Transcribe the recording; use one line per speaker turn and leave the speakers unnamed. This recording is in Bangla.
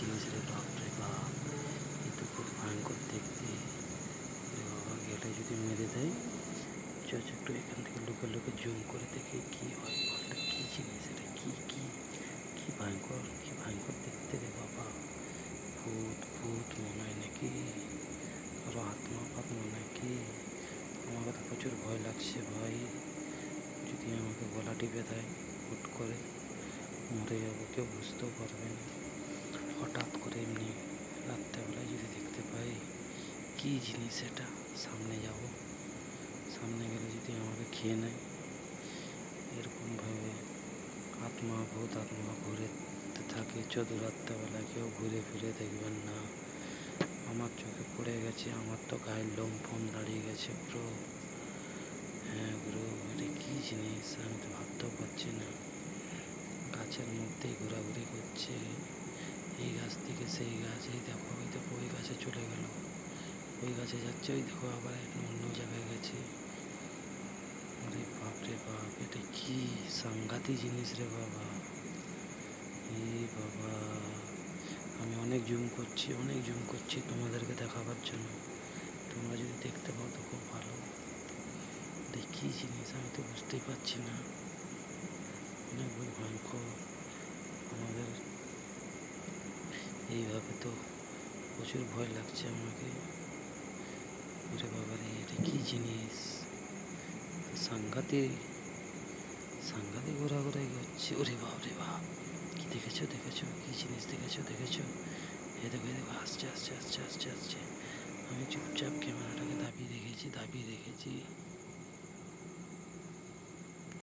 জিনিস রে, বাপ রে বাপ! এ তো খুব ভয়ঙ্কর দেখতে। ওরে বাবা, গেলে যদি মেরে দেয়। একটু এখান থেকে লুকে লুকে জুম করে দেখে কি হয়। বাপরে, কি জিনিস এটা! কি কি কি ভয়ঙ্কর, কি ভয়ঙ্কর দেখতে রে বাবা! ভূত ভূত মনে হয় নাকি? আরো আত্মা ফাত্মা নাকি? আমাকে তো প্রচুর ভয় লাগছে ভাই। যদি আমাকে গলা টিপে দেয় হুট করে, মরে যাবো, কেউ বুঝতেও পারবে না। হঠাৎ করে এমনি রাত্রেবেলায় যদি দেখতে পাই, কি জিনিস এটা! সামনে যাব, সামনে গেলে যদি আমাকে খেয়ে নেয়, এরকমভাবে আত্মা ঘুরে থাকে চোদ্দ রাত্রেবেলায়। কেউ ঘুরে ফিরে দেখবেন না। আমার চোখে পড়ে গেছে, আমার তো গায়ের লোম ফোম দাঁড়িয়ে গেছে ব্রো। হ্যাঁ ব্রো, এটা কী জিনিস আমি তো ভাবতেও পারছি না। গাছের মধ্যেই ঘোরাঘুরি করছে, এই গাছ থেকে সেই গাছ। এই দেখো, ওই দেখো, ওই গাছে চলে গেল, ওই গাছে যাচ্ছে, ওই দেখো আবার অন্য জায়গায় গেছে। আরে বাপ রে বাপ, এটা কি সাংঘাতিক জিনিস রে বাবা! এই বাবা, আমি অনেক জুম করছি তোমাদেরকে দেখাবার জন্য। তোমরা যদি দেখতে পাও তো খুব ভালো। কী জিনিস আমি তো বুঝতেই পারছি না। অনেক ভয়ঙ্কর। আমাদের এইভাবে তো প্রচুর ভয় লাগছে আমাকে। ওরে বাবা রে, এটা কী জিনিস! সাংঘাতিক সাংঘাতিক ঘোরাঘুরাই হচ্ছে। ওরে বাপ রে বাপ! কি দেখেছো দেখেছো, কি জিনিস দেখেছো দেখেছো? এ দেখো, এ দেখো, আসছে আসছে আসছে আসছে আসছে। আমি চুপচাপ ক্যামেরাটাকে দাবিয়ে রেখেছি।